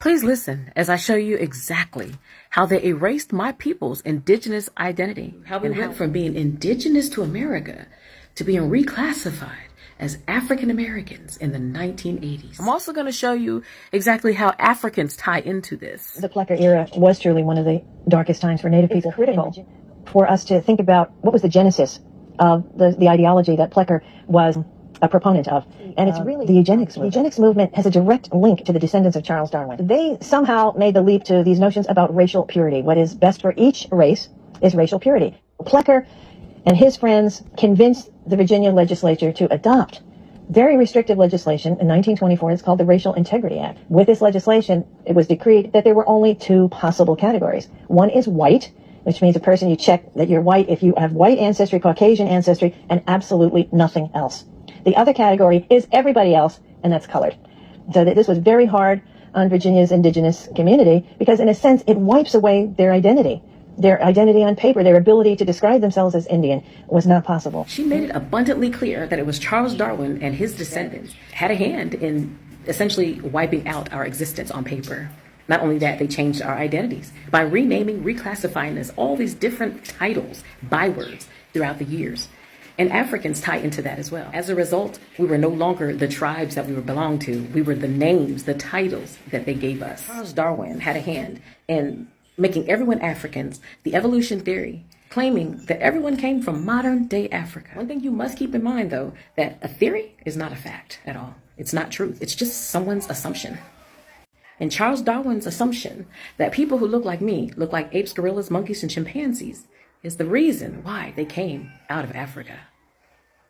Please listen as I show you exactly how they erased my people's indigenous identity, how we went from being indigenous to America to being reclassified as African Americans in the 1980s. I'm also going to show you exactly how Africans tie into this. The Plecker era was truly one of the darkest times for Native people. It's critical for us to think about what was the genesis of the ideology that Plecker was a proponent of. And it's really the eugenics movement. The eugenics movement has a direct link to the descendants of Charles Darwin. They somehow made the leap to these notions about racial purity. What is best for each race is racial purity. Plecker and his friends convinced the Virginia legislature to adopt very restrictive legislation in 1924. It's called the Racial Integrity Act. With this legislation, it was decreed that there were only two possible categories. One is white, which means a person you check that you're white if you have white ancestry, Caucasian ancestry, and absolutely nothing else. The other category is everybody else, and that's colored. So this was very hard on Virginia's indigenous community because, in a sense, it wipes away their identity. Their identity on paper, their ability to describe themselves as Indian was not possible. She made it abundantly clear that it was Charles Darwin and his descendants had a hand in essentially wiping out our existence on paper. Not only that, they changed our identities by renaming, reclassifying us all these different titles, bywords throughout the years. And Africans tie into that as well. As a result, we were no longer the tribes that we belonged to. We were the names, the titles that they gave us. Charles Darwin had a hand in making everyone Africans, the evolution theory, claiming that everyone came from modern day Africa. One thing you must keep in mind, though, that a theory is not a fact at all. It's not truth. It's just someone's assumption. And Charles Darwin's assumption that people who look like me, look like apes, gorillas, monkeys, and chimpanzees, is the reason why they came out of Africa.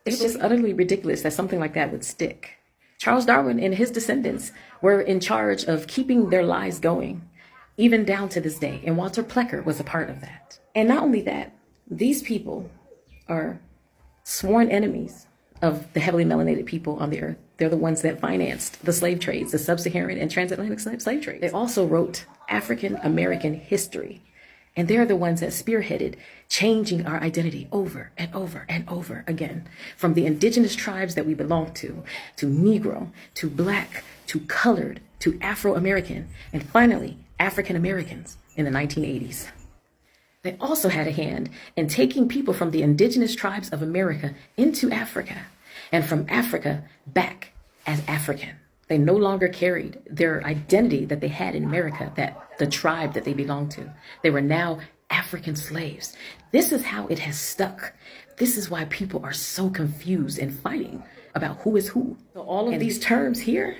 It's just utterly ridiculous that something like that would stick. Charles Darwin and his descendants were in charge of keeping their lies going, even down to this day. And Walter Plecker was a part of that. And not only that, these people are sworn enemies of the heavily melanated people on the earth. They're the ones that financed the slave trades, the sub-Saharan and transatlantic slave trades. They also wrote African American history. And they're the ones that spearheaded changing our identity over and over and over again. From the indigenous tribes that we belong to Negro, to Black, to colored, to Afro-American, and finally, African Americans in the 1980s. They also had a hand in taking people from the indigenous tribes of America into Africa, and from Africa back as African. They no longer carried their identity that they had in America, that the tribe that they belonged to. They were now African slaves. This is how it has stuck. This is why people are so confused and fighting about who is who. So all of these terms here,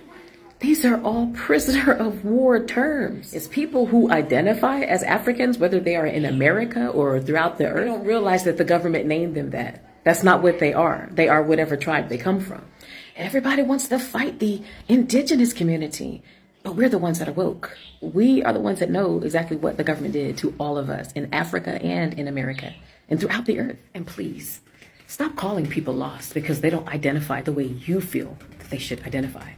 these are all prisoner of war terms. It's people who identify as Africans, whether they are in America or throughout the earth. They don't realize that the government named them that. That's not what they are. They are whatever tribe they come from. Everybody wants to fight the indigenous community, but we're the ones that are woke. We are the ones that know exactly what the government did to all of us in Africa and in America and throughout the earth. And please, stop calling people lost because they don't identify the way you feel that they should identify.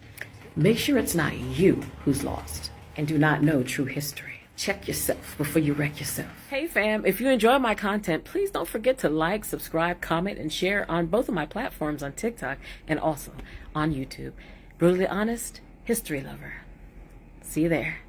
Make sure it's not you who's lost and do not know true history. Check yourself before you wreck yourself. Hey fam, if you enjoy my content, please don't forget to like, subscribe, comment, and share on both of my platforms on TikTok and also on YouTube. Brutally Honest History Lover. See you there.